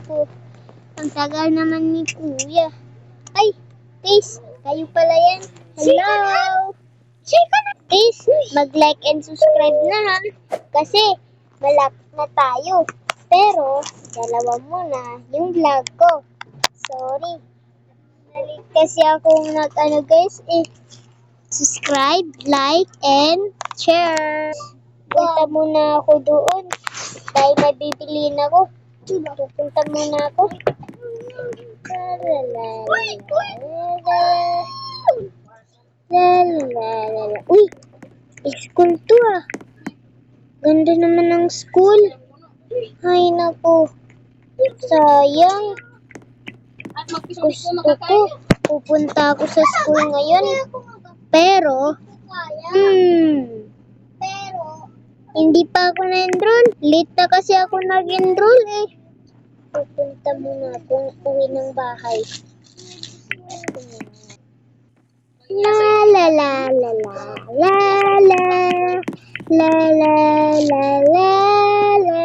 naku. Ang tagal naman ni kuya. Ay, Tis, kayo pala yan. Hello! Tis, mag-like and subscribe na ha. Kasi, malapit na tayo. Pero, dalawa muna yung vlog ko. Sorry. Nalit kasi ako guys, subscribe, like, and share. Punta muna ako doon. Dahil nabibili na ako. Pupunta muna ako. Uy, school to ah. Ganda naman ng school. Ay, naku. Sayang. Gusto ko. Pupunta ako sa school ngayon. Pero, hindi pa ako na-enroll. Late na kasi ako nag-enroll eh. Pupunta muna akong uwi ng bahay. La la la la la la la la la la la la.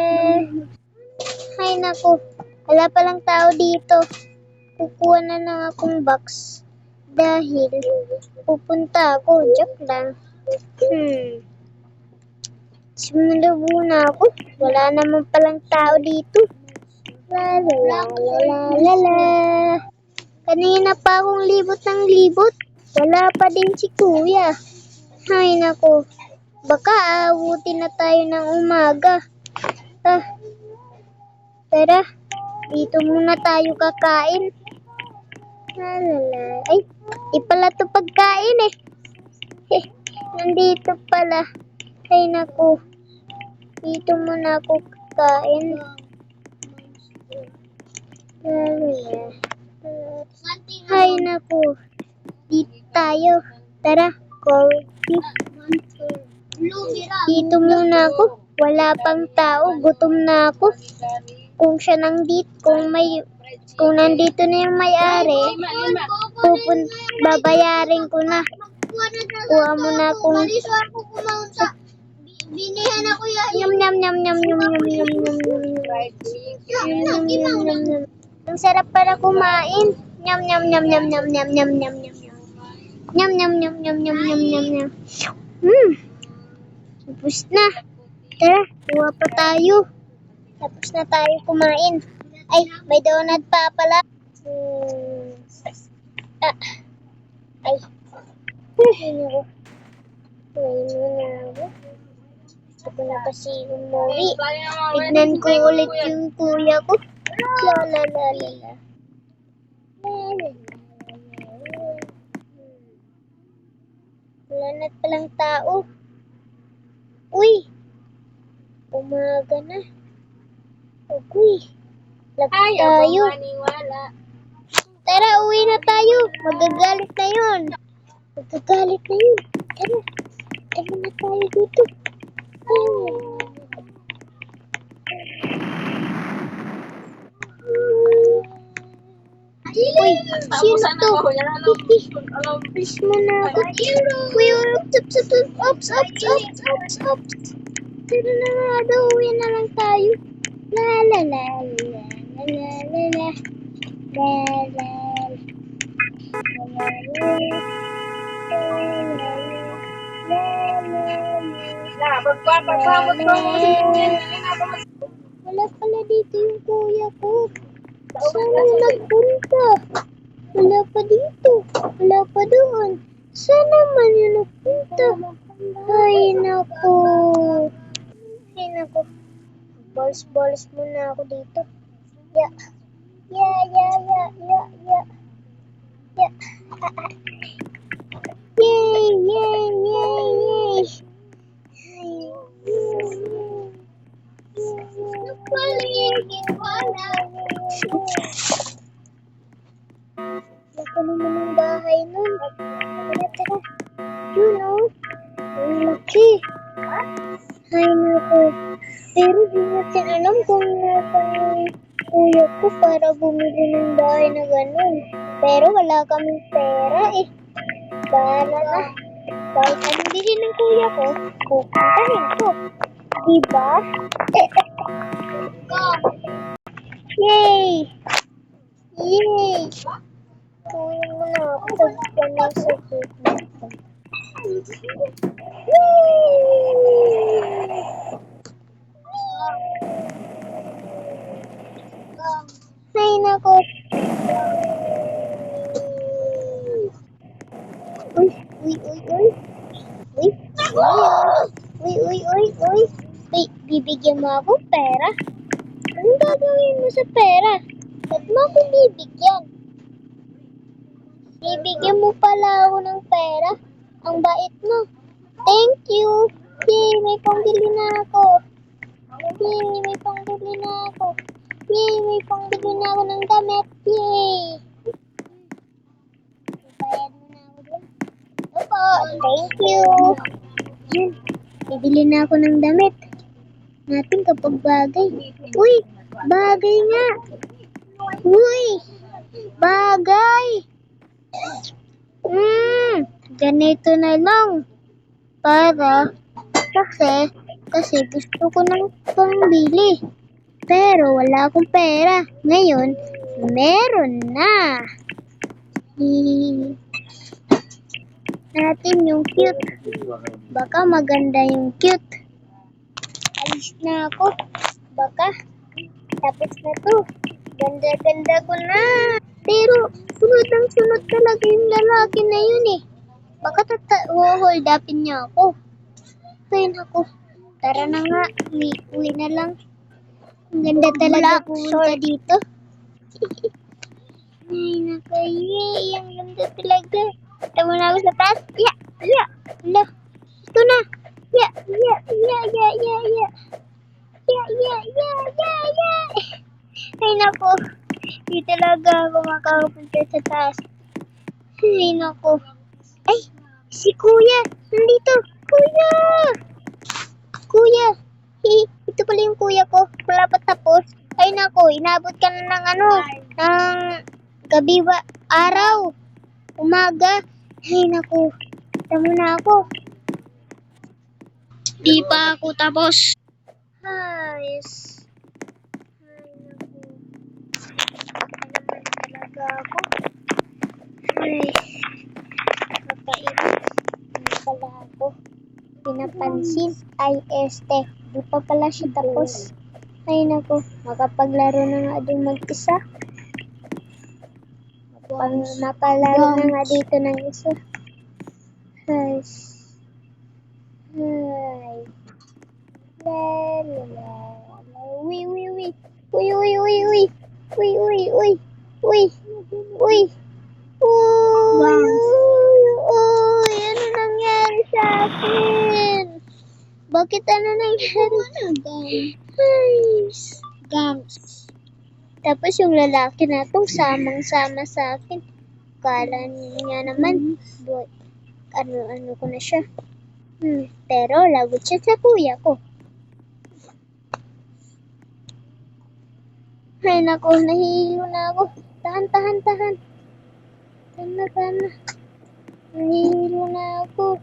Ay naku, wala palang tao dito. Kukuha na lang akong box. Dahil pupunta ako. Joke lang. Sumunod muna ako. Wala naman palang tao dito. La la la la la la la. Kanina pa akong libot ng libot. Wala pa din si kuya. Ay nako. Baka aabutin na tayo ng umaga. Tara. Dito muna tayo kakain. La la la. Ay, pala to pagkain eh. Nandito pala. Ay naku. Dito muna ako kakain. Ay naku. Dito tayo. Tara. Coffee. Dito muna ako. Wala pang tao. Gutom na ako. Kung siya nandito, kung nandito na yung may-ari, babayarin ko na. Kuha mo na akong binihan ako yum yum yum yum yum yum yum yum yum. Ang sarap para kumain. Yum yum yum yum yum yum yum yum yum. Yum yum yum yum yum yum yum yum. Tapos na. Tara, kuha pa tayo. Tapos na tayo kumain. Ay, may donut pa pala. Ay. Gusto ko na kasi umuwi. Tignan ko ulit yung kuya ko. La la la la la. Wala na palang tao. Uy! Umaga na. Uy! Lapit tayo. Tara, uwi na tayo. Magagalit na yun. Tara. Tara na tayo dito. Uy, sino to? Please mo na ako. Uy, ops. Tara na nga daw, uwi na lang tayo. La la la la la la la la la Wala pala dito yung kuya ko. Saan yung nagpunta? Wala pa dito. Wala pa doon. Saan naman yung nagpunta? Ay, naku. Bols muna ako dito. Ya. Yay. Laki naman ang bahay nun. Tara. Yun o. Ang laki. Ay, naku. Pero di natin alam kung nasan yung kuya ko para bumili ng bahay na ganun. Pero wala kaming pera eh. Bahala na. Kahit anong bilhin ng kuya ko, pupuntahin ko. Diba? Yay! Yay! Kuya mo na ako. Tapos ka na sa dito. Ay, nako. Uy, uy, uy, uy. Uy, uy, uy, uy, uy. Uy, bibigyan mo ako pera? Anong gagawin mo sa pera? Ba't mo ako bibigyan? Bibigyan mo pala ako ng pera? Ang bait mo. Thank you. Yay, may pangbili na ako. Yay, may pangbili na ako. Yay, may pangbili na ako ng damit. Yay. Bayad mo na ako dun. Opo, thank you. Yun, bibili na ako ng damit. Natin kapag bagay. Uy, bagay nga. Uy, bagay. Ganito na lang. Kasi gusto ko ng pambili. Pero wala akong pera. Ngayon, meron na. Natin yung cute. Baka maganda yung cute. Alis na ako. Baka tapos na to. Ganda-ganda ko na. Pero sunod ang sunod talaga yung lalaki na yun eh. Baka hold upin niya ako. Ay naku. Tara na nga. Uwi na lang. Ang ganda talaga pumunta dito. Ay naku. Yay. Ang ganda talaga. Tama na ako sa taas. Yeah. Yeah. Hala. Ito na. Yeah. Yeah. Yeah. Yeah. Yeah. Yeah. Yeah. Yeah. Yeah. Yeah. Yeah. Ay naku. Di talaga ako makapunta sa taas. Ay naku. Ay. Si Kuya. Nandito. Kuya. Kuya. Ito pala yung kuya ko. Wala pa tapos. Ay naku. Inabot ka na ng ng gabi ba? Araw. Umaga. Ay naku. Tama na ako. Di pa ako tapos. Ay, naku. Talaga ako. Ay, nakainis. Hindi pala ako pinapansin. Ay, di pa pala siya tapos. Ay, naku. Makapaglaro na nga din mag-isa. Mapalaro na nga dito ng isa. Ay. Ay. La, la, la, la. Uy, uy, uy. Uy, uy, uy, uy. Uy, uy, uy. Uy. Uy. Uy. Uy. Ano nangyari sa akin? Bakit ano nangyari? Ay. Gams. Tapos yung lalaki na itong samang-sama sa akin. Kala niya naman, boy, ano ko na siya. Pero lagot siya sa kuya ko. Ay nako, nahihilo na ako. Tahan. Tahan. Nahihilo na ako.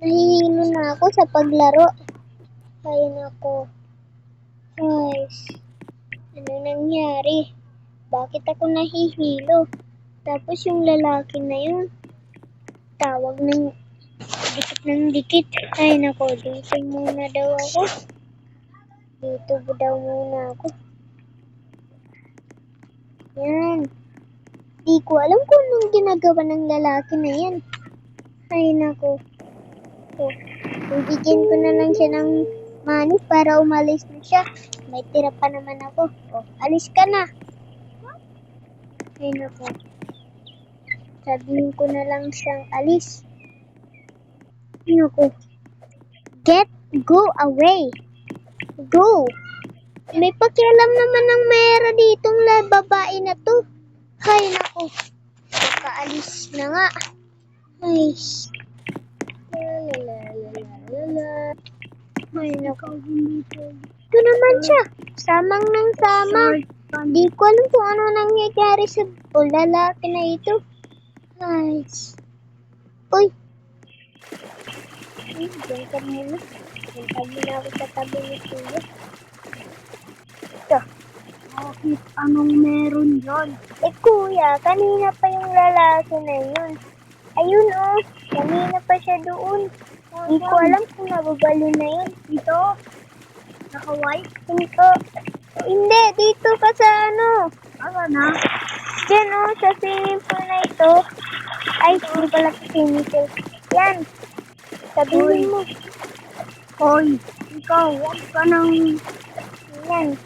Nahihilo na ako sa paglaro. Ay nako. Ay, ano nangyari? Bakit ako nahihilo? Tapos yung lalaki na yun, tawag ng dikit. Ay nako, dito muna daw ako. Dito daw muna ako. Yan. Di ko alam kung anong ginagawa ng lalaki na yan. Ay nako. Bibigyan ko na lang siya ng money para umalis na siya. May tira pa naman ako. Alis ka na. Ay nako. Sabihin ko na lang siyang alis. Ay nako. Go away. Go. May pakialam naman ng mera ditong babae na to. Ay nako. Nakaalis na nga. Ay. Ay nako. Ito naman siya. Samang ng samang. Di ko alam kung ano nangyayari sa lalaki na ito. Ay. Uy. Diyan ka muna. Diyan ka muna ako sa tabi ni Kuya. Bakit? Anong meron dyan? Eh kuya, kanina pa yung lalaki na yun. Ayun oh, kanina pa siya doon. Hindi ko alam kung nababalo na yun. Dito? Naka-white? Hindi, dito ka sa ano. Ano na? Diyan oh, sa swimming pool na ito. Ay, hindi pala sa swimming pool. Yan, sabihin mo. Hoy, ikaw, huwag ka nang... Yan.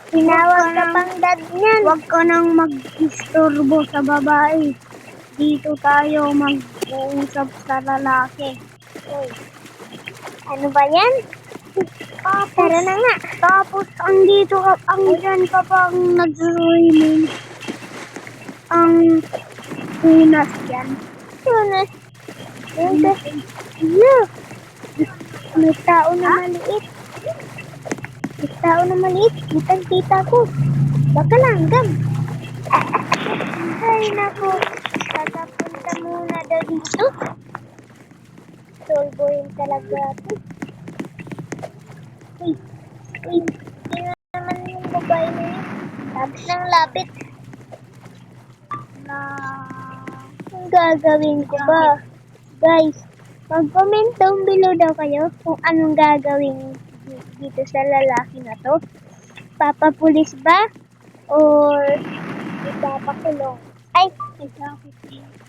Tinawag ka pang dad niyan. Huwag ka nang mag-istorbo sa babae. Dito tayo mag-uusap sa lalaki. Hoy. Ano ba yan? Tara na nga. Tapos, andito ka, andyan ka pang nag-swimming. Ang tunas yan. Tunas? Tunas? Look! May tao na maliit. May tao na maliit. Kitang-kita ko. Baka langgam. Ay, naku. Tatapunta muna daw dito. Solbohin talaga ako. Uy, uy. Sino naman yung babae na yun? Lapit ng lapit. Ang gagawin ko ba? Guys, mag-comment down below daw kayo kung anong gagawin dito sa lalaki na to. Papapulis ba? Or ipapakulong? Ay,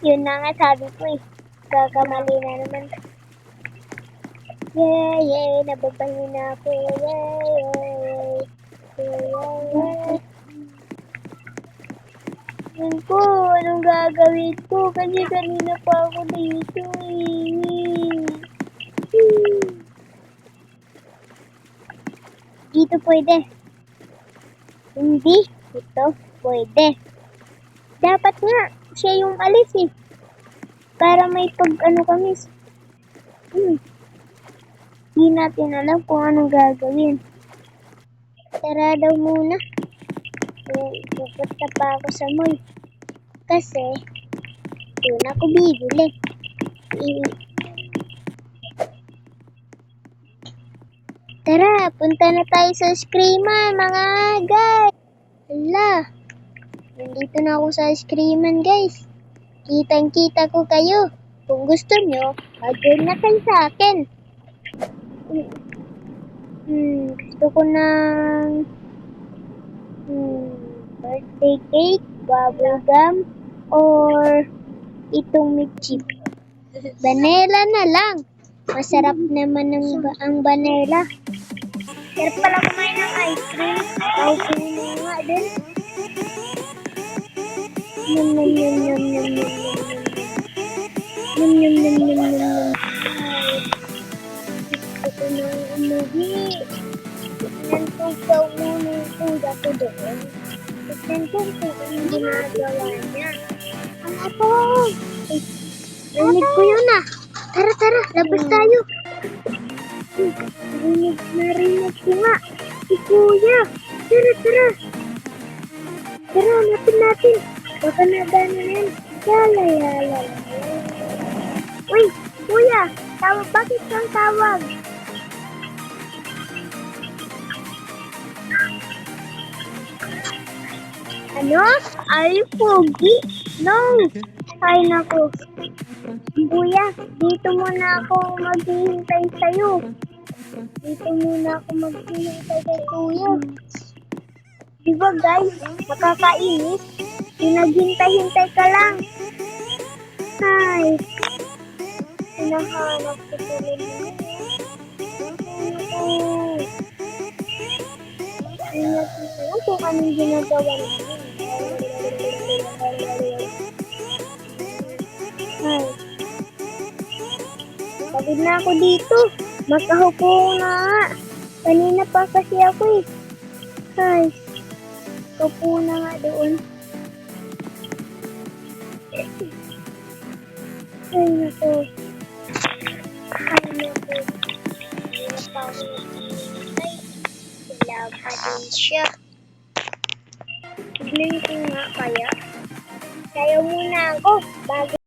yun na nga sabi ko eh. Gagamali na naman. Yay, nababahin na ako. Yay. Yun po, anong gagawin ko? Kasi kanina pa ako dito eh. Dito pwede. Hindi, ito pwede. Dapat nga, siya yung alis eh. Para may pag-ano kami. Hindi natin alam kung anong gagawin. Tara daw muna. Pupunta pa ako sa mall. Kasi, doon ako bibili. Tara, punta na tayo sa Screaman, mga guys. Hala, nandito na ako sa Screaman, guys. Kitang-kita ko kayo. Kung gusto nyo, mag-join na kayo sa akin. Gusto ko ng birthday cake, bubble gum, or itong chip. Vanilla na lang. Masarap naman ang vanilla. Pero pala kumain ng ice cream. Paupo mo nga din. Yum. Gusto ko ng umuwi. Tignan ko muna yung kuya ko doon. Tignan ko kung anong ginagawa niya. Ano to? Narinig ko yun ah. Tara, labas tayo. Narinig ko nga. Si kuya. Tara. Tara, hanapin natin. Baka nagano na yan. Yala. Uy, kuya. Bakit kang tawag? Ano? Are you pogi? No. Ay, naku. Kuya, dito muna ako maghihintay sa'yo. Dito muna ako maghihintay kay kuya. Diba guys, nakakainis. Pinaghintay-hintay ka lang. Ay, hinahanap ko tuloy mo. Ano kung anong ginagawa namin? Ay, pagod na ako dito. Makahupo na nga. Kanina pa kasi ako eh. Ay, upo na nga doon. Ay, naku. Hindi na pa ako naghihintay. Wala pa din siya. Tignan ko nga kaya. Sayaw muna ako bago